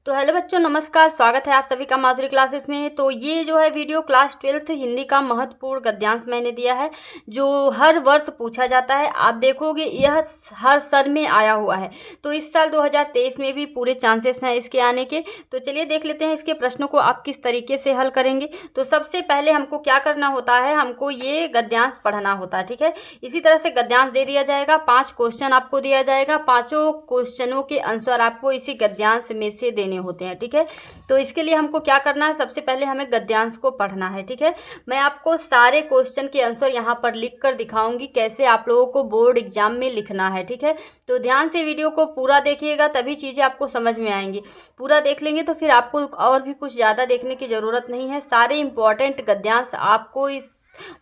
तो हेलो बच्चों, नमस्कार। स्वागत है आप सभी का माधुरी क्लासेस में। तो ये जो है वीडियो क्लास 12th हिंदी का महत्वपूर्ण गद्यांश मैंने दिया है जो हर वर्ष पूछा जाता है। आप देखोगे यह हर साल में आया हुआ है, तो इस साल 2023 में भी पूरे चांसेस हैं इसके आने के। तो चलिए देख लेते हैं इसके प्रश्नों को आप किस तरीके से हल करेंगे। तो सबसे पहले हमको क्या करना होता है, हमको ये गद्यांश पढ़ना होता है, ठीक है। इसी तरह से गद्यांश दे दिया जाएगा, 5 क्वेश्चन आपको दिया जाएगा, पाँचों क्वेश्चनों के आंसर आपको इसी गद्यांश में से देने होते हैं, ठीक है। तो इसके लिए हमको क्या करना है, सबसे पहले हमें गद्यांश को पढ़ना है, ठीक है। मैं आपको सारे क्वेश्चन के आंसर यहाँ पर लिख कर दिखाऊंगी कैसे आप लोगों को बोर्ड एग्जाम में लिखना है, ठीक है। तो ध्यान से वीडियो को पूरा देखिएगा, तभी चीज़ें आपको समझ में आएंगी। पूरा देख लेंगे तो फिर आपको और भी कुछ ज़्यादा देखने की ज़रूरत नहीं है। सारे इंपॉर्टेंट गद्यांश आपको इस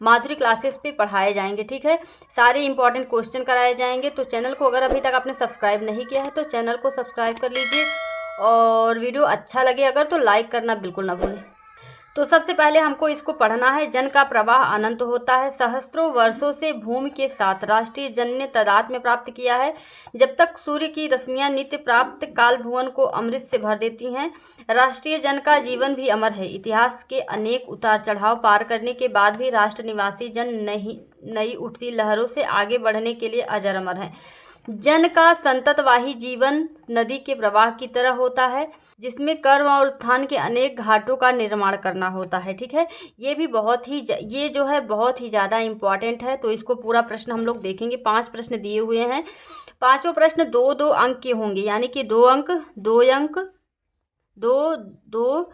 माधुरी क्लासेस पे पढ़ाए जाएंगे, ठीक है। सारे इंपॉर्टेंट क्वेश्चन कराए जाएंगे। तो चैनल को अगर अभी तक आपने सब्सक्राइब नहीं किया है तो चैनल को सब्सक्राइब कर लीजिए, और वीडियो अच्छा लगे अगर तो लाइक करना बिल्कुल ना भूलें। तो सबसे पहले हमको इसको पढ़ना है। जन का प्रवाह अनंत होता है, सहस्त्रों वर्षों से भूमि के साथ राष्ट्रीय जन ने तादात्म्य प्राप्त किया है। जब तक सूर्य की रश्मियां नित्य प्राप्त काल भुवन को अमृत से भर देती हैं, राष्ट्रीय जन का जीवन भी अमर है। इतिहास के अनेक उतार चढ़ाव पार करने के बाद भी राष्ट्र निवासी जन नई उठती लहरों से आगे बढ़ने के लिए अजर अमर है। जन का संततवाही जीवन नदी के प्रवाह की तरह होता है, जिसमें कर्म और उत्थान के अनेक घाटों का निर्माण करना होता है, ठीक है। ये भी ये जो है बहुत ही ज़्यादा इम्पॉर्टेंट है। तो इसको पूरा प्रश्न हम लोग देखेंगे। 5 प्रश्न दिए हुए हैं, पांचों प्रश्न 2-2 अंक के होंगे, यानी कि 2 अंक 2 अंक 2 2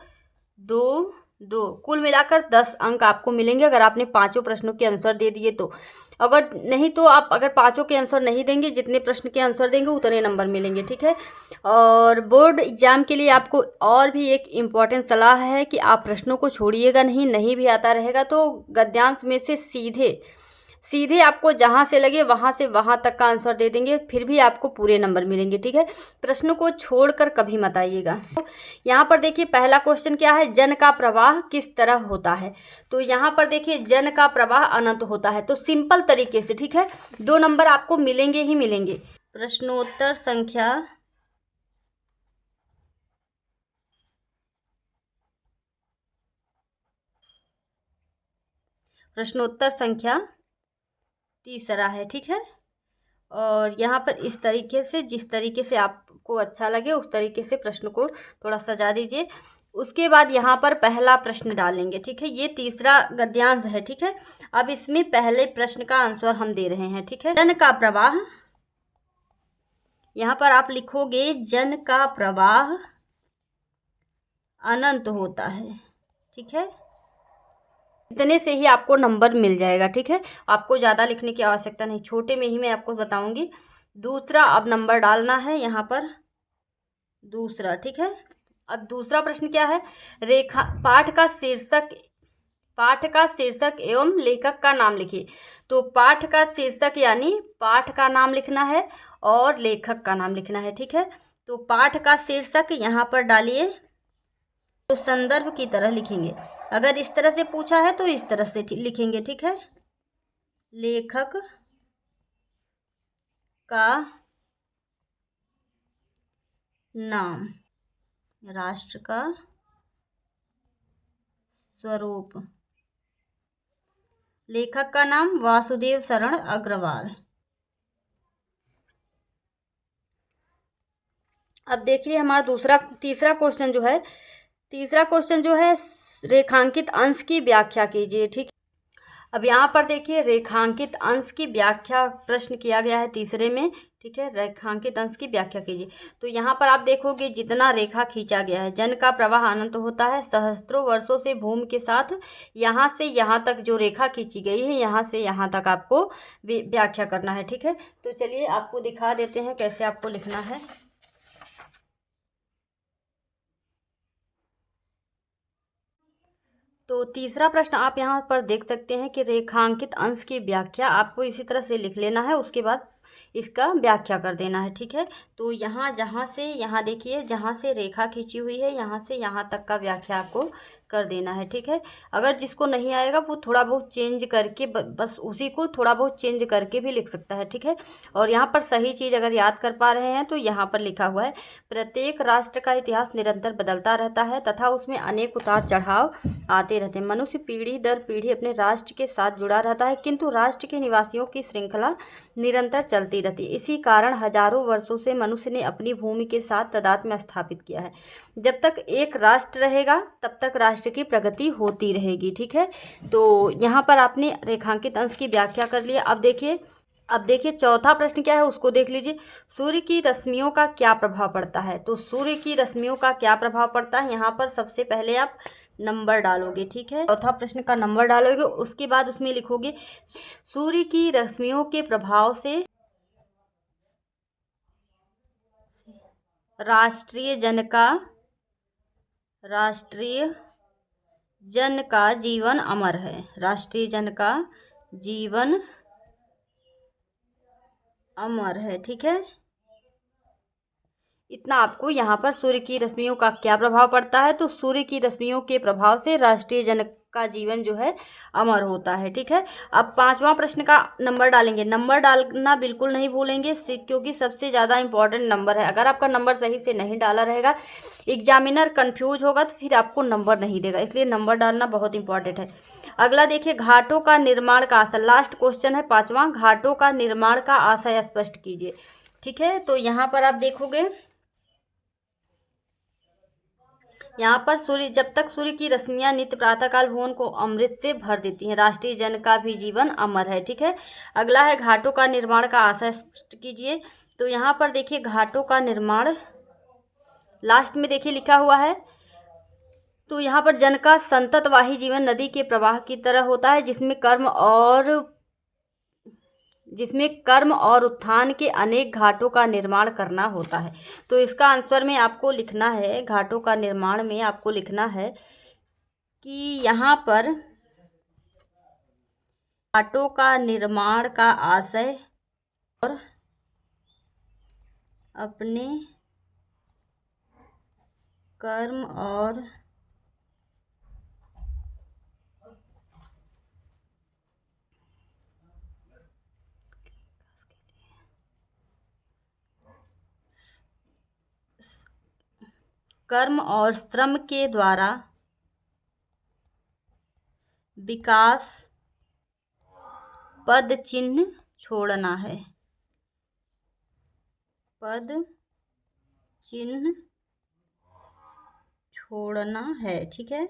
2 2 कुल मिलाकर 10 अंक आपको मिलेंगे अगर आपने पांचों प्रश्नों के आंसर दे दिए तो। अगर नहीं तो आप अगर पांचों के आंसर नहीं देंगे, जितने प्रश्न के आंसर देंगे उतने नंबर मिलेंगे, ठीक है। और बोर्ड एग्जाम के लिए आपको और भी एक इम्पॉर्टेंट सलाह है कि आप प्रश्नों को छोड़िएगा नहीं भी आता रहेगा तो गद्यांश में से सीधे आपको जहाँ से लगे वहाँ से वहाँ तक का आंसर दे देंगे, फिर भी आपको पूरे नंबर मिलेंगे, ठीक है। प्रश्नों को छोड़कर कभी मत आइएगा। यहाँ पर देखिए पहला क्वेश्चन क्या है, जन का प्रवाह किस तरह होता है। तो यहाँ पर देखिए जन का प्रवाह अनंत होता है। तो सिंपल तरीके से, ठीक है, 2 नंबर आपको मिलेंगे ही मिलेंगे। प्रश्नोत्तर संख्या 3 है, ठीक है। और यहाँ पर इस तरीके से, जिस तरीके से आपको अच्छा लगे उस तरीके से प्रश्न को थोड़ा सजा दीजिए। उसके बाद यहाँ पर पहला प्रश्न डालेंगे, ठीक है। ये तीसरा गद्यांश है, ठीक है। अब इसमें पहले प्रश्न का आंसर हम दे रहे हैं, ठीक है। जन का प्रवाह, यहाँ पर आप लिखोगे जन का प्रवाह अनंत होता है, ठीक है। इतने से ही आपको नंबर मिल जाएगा, ठीक है। आपको ज़्यादा लिखने की आवश्यकता नहीं, छोटे में ही मैं आपको बताऊंगी। दूसरा अब नंबर डालना है यहाँ पर, दूसरा, ठीक है। अब दूसरा प्रश्न क्या है, पाठ का शीर्षक एवं लेखक का नाम लिखिए। तो पाठ का शीर्षक यानी पाठ का नाम लिखना है और लेखक का नाम लिखना है, ठीक है। तो पाठ का शीर्षक यहाँ पर डालिए, तो संदर्भ की तरह लिखेंगे। अगर इस तरह से पूछा है तो इस तरह से लिखेंगे, ठीक है। लेखक का नाम, राष्ट्र का स्वरूप, लेखक का नाम वासुदेव शरण अग्रवाल। अब देखिए हमारा तीसरा क्वेश्चन जो है रेखांकित अंश की व्याख्या कीजिए, ठीक। अब यहाँ पर देखिए रेखांकित अंश की व्याख्या प्रश्न किया गया है तीसरे में, ठीक है। रेखांकित अंश की व्याख्या कीजिए। तो यहाँ पर आप देखोगे जितना रेखा खींचा गया है, जन का प्रवाह अनंत होता है, सहस्त्रों वर्षों से भूमि के साथ यहाँ से यहाँ तक जो रेखा खींची गई है, यहाँ से यहाँ तक आपको व्याख्या करना है, ठीक है। तो चलिए आपको दिखा देते हैं कैसे आपको लिखना है। तो तीसरा प्रश्न आप यहाँ पर देख सकते हैं कि रेखांकित अंश की व्याख्या आपको इसी तरह से लिख लेना है, उसके बाद इसका व्याख्या कर देना है, ठीक है। तो यहाँ जहाँ से यहाँ देखिए, जहाँ से रेखा खींची हुई है यहाँ से यहाँ तक का व्याख्या आपको कर देना है, ठीक है। अगर जिसको नहीं आएगा वो थोड़ा बहुत चेंज करके बस उसी को थोड़ा बहुत चेंज करके भी लिख सकता है, ठीक है। और यहाँ पर सही चीज़ अगर याद कर पा रहे हैं तो यहाँ पर लिखा हुआ है, प्रत्येक राष्ट्र का इतिहास निरंतर बदलता रहता है तथा उसमें अनेक उतार चढ़ाव आते रहते हैं। मनुष्य पीढ़ी दर पीढ़ी अपने राष्ट्र के साथ जुड़ा रहता है, किंतु राष्ट्र के निवासियों की श्रृंखला निरंतर चलती रहती है। इसी कारण हजारों वर्षों से मनुष्य ने अपनी भूमि के साथ तादात्म्य स्थापित किया है। जब तक एक राष्ट्र रहेगा तब तक राष्ट्र की प्रगति होती रहेगी, ठीक है। तो यहाँ पर आपने रेखांकित अंश की व्याख्या कर लिया। अब देखिए चौथा प्रश्न क्या है उसको देख लीजिए। सूर्य की रश्मियों का क्या प्रभाव पड़ता है? तो सूर्य की रश्मियों का क्या प्रभाव पड़ता है, यहाँ पर सबसे पहले आप नंबर डालोगे, ठीक है। चौथा प्रश्न का नंबर डालोगे, उसके बाद उसमें लिखोगे सूर्य की रश्मियों के प्रभाव से राष्ट्रीय जन का जीवन अमर है। राष्ट्रीय जन का जीवन अमर है, ठीक है। इतना आपको यहाँ पर सूर्य की रश्मियों का क्या प्रभाव पड़ता है, तो सूर्य की रश्मियों के प्रभाव से राष्ट्रीय जन का जीवन जो है अमर होता है, ठीक है। अब पांचवा प्रश्न का नंबर डालेंगे। नंबर डालना बिल्कुल नहीं भूलेंगे क्योंकि सबसे ज़्यादा इंपॉर्टेंट नंबर है। अगर आपका नंबर सही से नहीं डाला रहेगा, एग्जामिनर कंफ्यूज होगा तो फिर आपको नंबर नहीं देगा, इसलिए नंबर डालना बहुत इंपॉर्टेंट है। अगला देखिए, घाटों का निर्माण का आशय, लास्ट क्वेश्चन है पांचवा, घाटों का निर्माण का आशय स्पष्ट कीजिए, ठीक है। तो यहाँ पर आप देखोगे, यहाँ पर जब तक सूर्य की रश्मियाँ नित्य प्रातःकाल भुवन को अमृत से भर देती हैं, राष्ट्रीय जन का भी जीवन अमर है, ठीक है। अगला है घाटों का निर्माण का आशय स्पष्ट कीजिए। तो यहाँ पर देखिए घाटों का निर्माण लास्ट में देखिए लिखा हुआ है। तो यहाँ पर जन का संततवाही जीवन नदी के प्रवाह की तरह होता है, जिसमें कर्म और उत्थान के अनेक घाटों का निर्माण करना होता है। तो इसका आंसर में आपको लिखना है, घाटों का निर्माण में आपको लिखना है कि यहाँ पर घाटों का निर्माण का आशय और अपने कर्म और श्रम के द्वारा विकास पद चिन्ह छोड़ना है, पद चिन्ह छोड़ना है, ठीक है।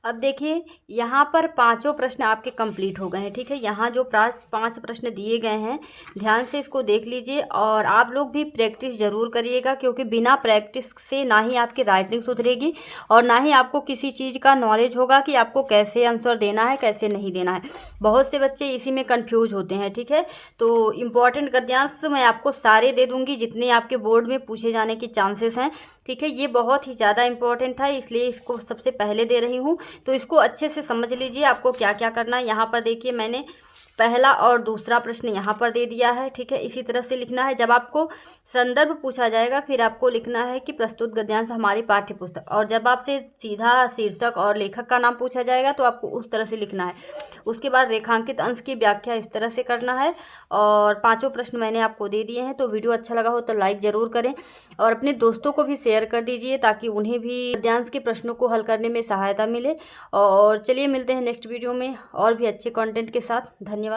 अब देखिए यहाँ पर पांचों प्रश्न आपके कंप्लीट हो गए हैं, ठीक है। यहाँ जो 5 प्रश्न दिए गए हैं ध्यान से इसको देख लीजिए और आप लोग भी प्रैक्टिस ज़रूर करिएगा, क्योंकि बिना प्रैक्टिस से ना ही आपकी राइटिंग सुधरेगी और ना ही आपको किसी चीज़ का नॉलेज होगा कि आपको कैसे आंसर देना है कैसे नहीं देना है। बहुत से बच्चे इसी में कन्फ्यूज होते हैं, ठीक है। तो इम्पॉर्टेंट गद्यांश मैं आपको सारे दे दूँगी जितने आपके बोर्ड में पूछे जाने के चांसेस हैं, ठीक है। ये बहुत ही ज़्यादा इंपॉर्टेंट है, इसलिए इसको सबसे पहले दे रही हूँ। तो इसको अच्छे से समझ लीजिए आपको क्या क्या करना है। यहाँ पर देखिए मैंने पहला और दूसरा प्रश्न यहाँ पर दे दिया है, ठीक है। इसी तरह से लिखना है। जब आपको संदर्भ पूछा जाएगा फिर आपको लिखना है कि प्रस्तुत गद्यांश हमारी पाठ्य पुस्तक, और जब आपसे सीधा शीर्षक और लेखक का नाम पूछा जाएगा तो आपको उस तरह से लिखना है। उसके बाद रेखांकित अंश की व्याख्या इस तरह से करना है। और 5 प्रश्न मैंने आपको दे दिए हैं। तो वीडियो अच्छा लगा हो तो लाइक ज़रूर करें और अपने दोस्तों को भी शेयर कर दीजिए ताकि उन्हें भी गद्यांश के प्रश्नों को हल करने में सहायता मिले। और चलिए मिलते हैं नेक्स्ट वीडियो में और भी अच्छे कंटेंट के साथ। धन्यवाद।